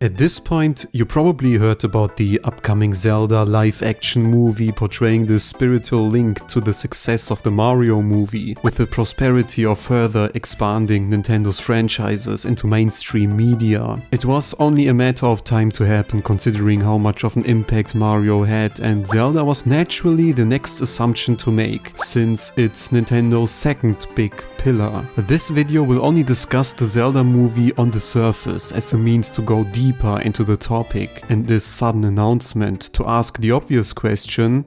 At this point, you probably heard about the upcoming Zelda live-action movie portraying the spiritual link to the success of the Mario movie, with the prosperity of further expanding Nintendo's franchises into mainstream media. It was only a matter of time to happen considering how much of an impact Mario had, and Zelda was naturally the next assumption to make, since it's Nintendo's second big pillar. This video will only discuss the Zelda movie on the surface as a means to go deeper into the topic, and this sudden announcement to ask the obvious question: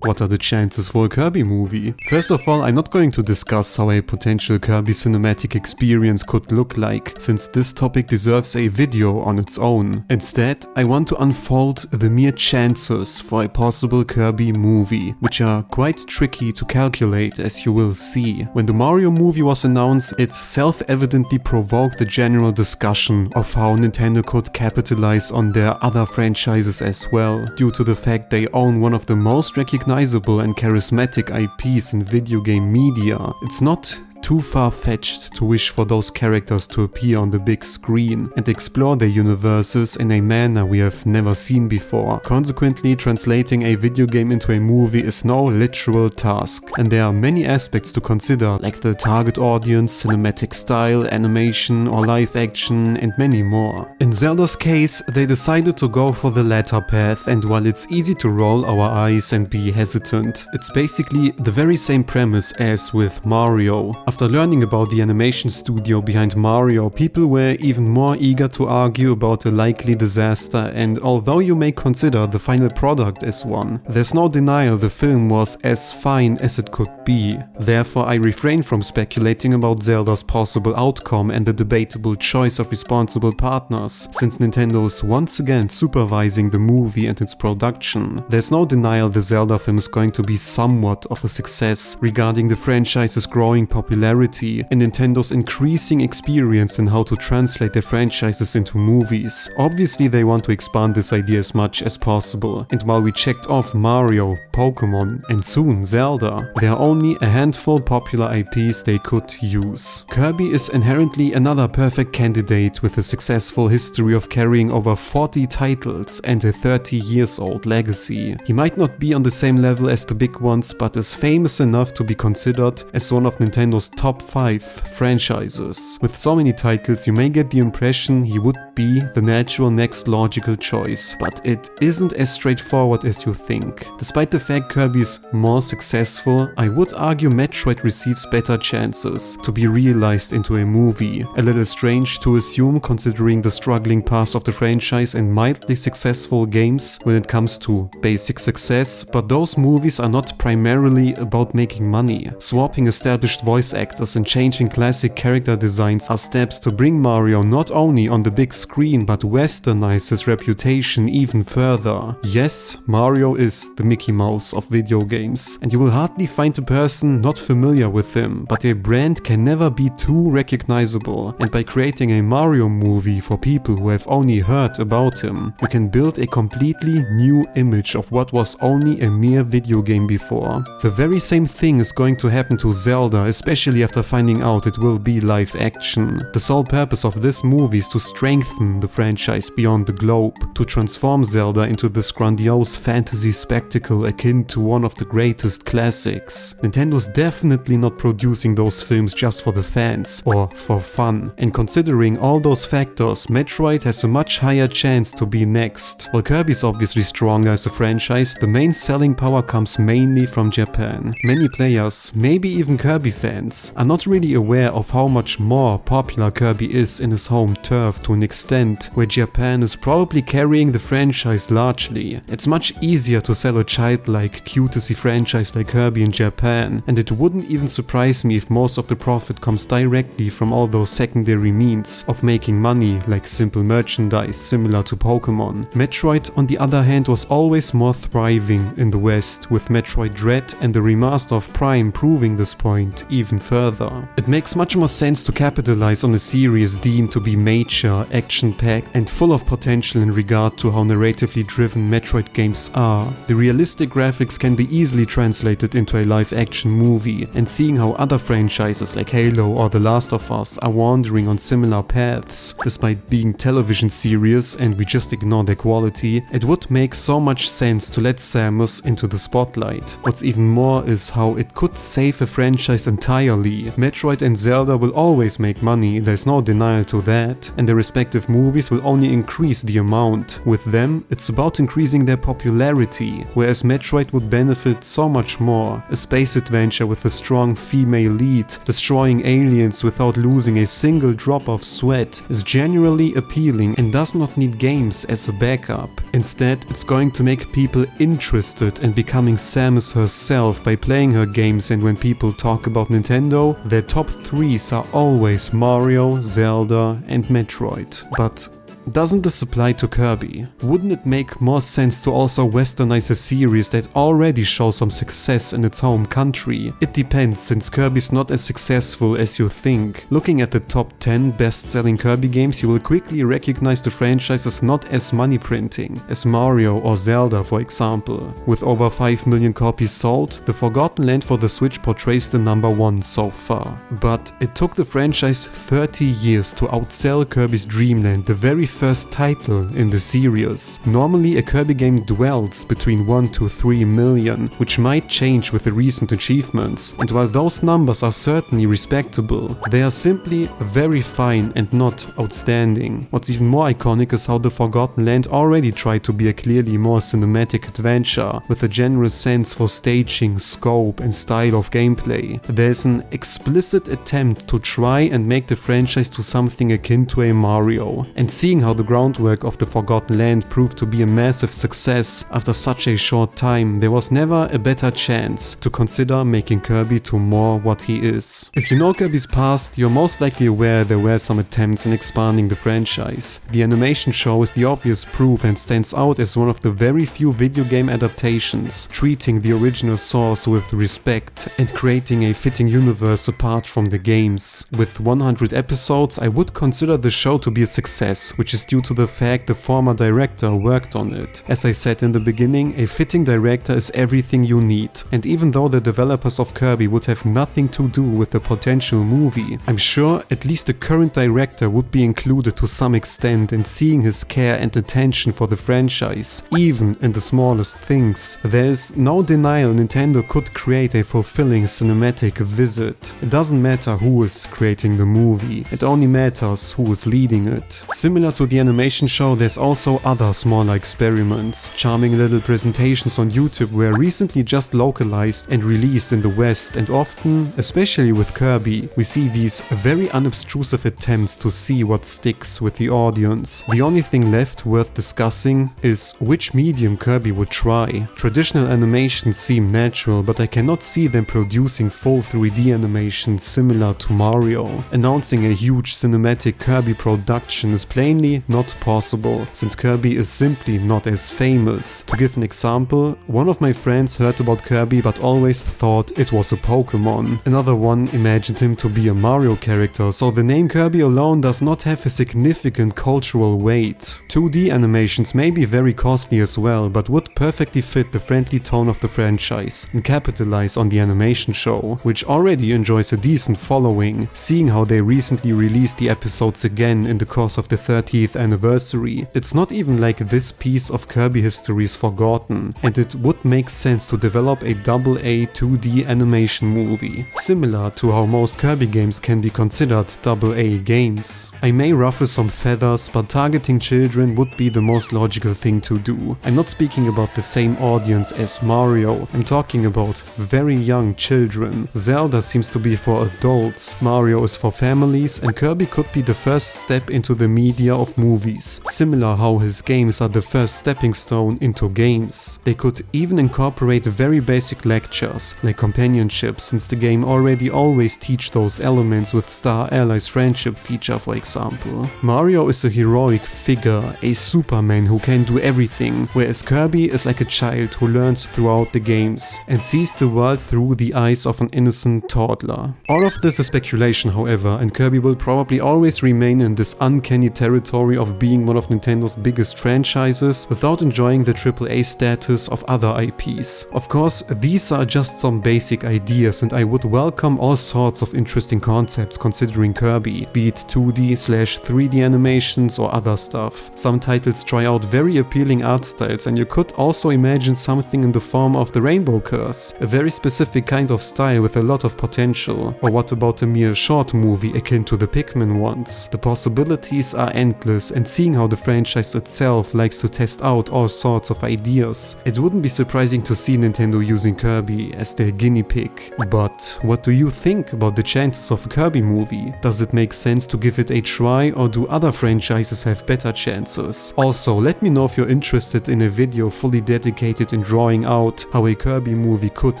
what are the chances for a Kirby movie? First of all, I'm not going to discuss how a potential Kirby cinematic experience could look like, since this topic deserves a video on its own. Instead, I want to unfold the mere chances for a possible Kirby movie, which are quite tricky to calculate, as you will see. When the Mario movie was announced, it self-evidently provoked a general discussion of how Nintendo could capitalize on their other franchises as well, due to the fact they own one of the most recognizable and charismatic IPs in video game media. It's not too far-fetched to wish for those characters to appear on the big screen and explore their universes in a manner we have never seen before. Consequently, translating a video game into a movie is no literal task, and there are many aspects to consider, like the target audience, cinematic style, animation or live action, and many more. In Zelda's case, they decided to go for the latter path, and while it's easy to roll our eyes and be hesitant, it's basically the very same premise as with Mario. After learning about the animation studio behind Mario, people were even more eager to argue about a likely disaster, and although you may consider the final product as one, there's no denial the film was as fine as it could be. Therefore, I refrain from speculating about Zelda's possible outcome and the debatable choice of responsible partners, since Nintendo is once again supervising the movie and its production. There's no denial the Zelda film is going to be somewhat of a success regarding the franchise's growing popularity and Nintendo's increasing experience in how to translate their franchises into movies. Obviously, they want to expand this idea as much as possible, and while we checked off Mario, Pokemon, and soon Zelda, there are only a handful popular IPs they could use. Kirby is inherently another perfect candidate with a successful history of carrying over 40 titles and a 30-years-old legacy. He might not be on the same level as the big ones, but is famous enough to be considered as one of Nintendo's top 5 franchises. With so many titles, you may get the impression he would be the natural next logical choice, but it isn't as straightforward as you think. Despite the fact Kirby is more successful, I would argue Metroid receives better chances to be realized into a movie. A little strange to assume considering the struggling past of the franchise and mildly successful games when it comes to basic success, but those movies are not primarily about making money. Swapping established voice actors and changing classic character designs are steps to bring Mario not only on the big screen but westernize his reputation even further. Yes, Mario is the Mickey Mouse of video games, and you will hardly find a person not familiar with him, but a brand can never be too recognizable, and by creating a Mario movie for people who have only heard about him, you can build a completely new image of what was only a mere video game before. The very same thing is going to happen to Zelda, especially after finding out it will be live action. The sole purpose of this movie is to strengthen the franchise beyond the globe, to transform Zelda into this grandiose fantasy spectacle akin to one of the greatest classics. Nintendo's definitely not producing those films just for the fans or for fun, and considering all those factors, Metroid has a much higher chance to be next. While Kirby's obviously stronger as a franchise, the main selling power comes mainly from Japan. Many players, maybe even Kirby fans, are not really aware of how much more popular Kirby is in his home turf, to an extent where Japan is probably carrying the franchise largely. It's much easier to sell a childlike, cutesy franchise like Kirby in Japan, and it wouldn't even surprise me if most of the profit comes directly from all those secondary means of making money, like simple merchandise similar to Pokemon. Metroid, on the other hand, was always more thriving in the West, with Metroid Dread and the remaster of Prime proving this point even further. It makes much more sense to capitalize on a series deemed to be mature, action action-packed and full of potential in regard to how narratively driven Metroid games are. The realistic graphics can be easily translated into a live-action movie, and seeing how other franchises like Halo or The Last of Us are wandering on similar paths, despite being television series and we just ignore their quality, it would make so much sense to let Samus into the spotlight. What's even more is how it could save a franchise entirely. Metroid and Zelda will always make money, there's no denial to that, and their respective movies will only increase the amount. With them, it's about increasing their popularity, whereas Metroid would benefit so much more. A space adventure with a strong female lead, destroying aliens without losing a single drop of sweat, is generally appealing and does not need games as a backup. Instead, it's going to make people interested in becoming Samus herself by playing her games, and when people talk about Nintendo, their top 3s are always Mario, Zelda and Metroid. But doesn't this apply to Kirby? Wouldn't it make more sense to also westernize a series that already shows some success in its home country? It depends, since Kirby's not as successful as you think. Looking at the top 10 best-selling Kirby games, you will quickly recognize the franchise as not as money-printing as Mario or Zelda, for example. With over 5 million copies sold, The Forgotten Land for the Switch portrays the number 1 so far. But it took the franchise 30 years to outsell Kirby's Dream Land, the very first title in the series. Normally a Kirby game dwells between 1 to 3 million, which might change with the recent achievements, and while those numbers are certainly respectable, they are simply very fine and not outstanding. What's even more iconic is how The Forgotten Land already tried to be a clearly more cinematic adventure, with a generous sense for staging, scope and style of gameplay. There's an explicit attempt to try and make the franchise to something akin to a Mario, and seeing how the groundwork of The Forgotten Land proved to be a massive success after such a short time, there was never a better chance to consider making Kirby to more what he is. If you know Kirby's past, you're most likely aware there were some attempts in expanding the franchise. The animation show is the obvious proof and stands out as one of the very few video game adaptations treating the original source with respect and creating a fitting universe apart from the games. With 100 episodes, I would consider the show to be a success, which is due to the fact the former director worked on it. As I said in the beginning, a fitting director is everything you need, and even though the developers of Kirby would have nothing to do with the potential movie, I'm sure at least the current director would be included to some extent in seeing his care and attention for the franchise, even in the smallest things. There is no denial Nintendo could create a fulfilling cinematic visit. It doesn't matter who is creating the movie, it only matters who is leading it. Similar to the animation show, there's also other smaller experiments. Charming little presentations on YouTube were recently just localized and released in the West, and often, especially with Kirby, we see these very unobtrusive attempts to see what sticks with the audience. The only thing left worth discussing is which medium Kirby would try. Traditional animations seem natural, but I cannot see them producing full 3D animation similar to Mario. Announcing a huge cinematic Kirby production is plainly not possible, since Kirby is simply not as famous. To give an example, one of my friends heard about Kirby but always thought it was a Pokemon. Another one imagined him to be a Mario character, so the name Kirby alone does not have a significant cultural weight. 2D animations may be very costly as well, but would perfectly fit the friendly tone of the franchise and capitalize on the animation show, which already enjoys a decent following, seeing how they recently released the episodes again in the course of the 30th anniversary. It's not even like this piece of Kirby history is forgotten, and it would make sense to develop a AA 2D animation movie, similar to how most Kirby games can be considered AA games. I may ruffle some feathers, but targeting children would be the most logical thing to do. I'm not speaking about the same audience as Mario, I'm talking about very young children. Zelda seems to be for adults, Mario is for families, and Kirby could be the first step into the media of movies, similar how his games are the first stepping stone into games. They could even incorporate very basic lectures, like companionship, since the game already always teach those elements with Star Allies friendship feature, for example. Mario is a heroic figure, a Superman who can do everything, whereas Kirby is like a child who learns throughout the games and sees the world through the eyes of an innocent toddler. All of this is speculation, however, and Kirby will probably always remain in this uncanny territory territory of being one of Nintendo's biggest franchises without enjoying the AAA status of other IPs. Of course, these are just some basic ideas, and I would welcome all sorts of interesting concepts considering Kirby, be it 2D/3D animations or other stuff. Some titles try out very appealing art styles, and you could also imagine something in the form of the Rainbow Curse, a very specific kind of style with a lot of potential. Or what about a mere short movie akin to the Pikmin ones? The possibilities are endless, and seeing how the franchise itself likes to test out all sorts of ideas, it wouldn't be surprising to see Nintendo using Kirby as their guinea pig. But what do you think about the chances of a Kirby movie? Does it make sense to give it a try, or do other franchises have better chances? Also, let me know if you're interested in a video fully dedicated in drawing out how a Kirby movie could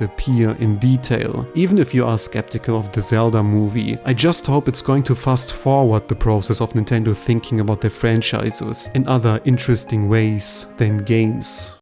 appear in detail. Even if you are skeptical of the Zelda movie, I just hope it's going to fast forward the process of Nintendo thinking about their franchises in other interesting ways than games.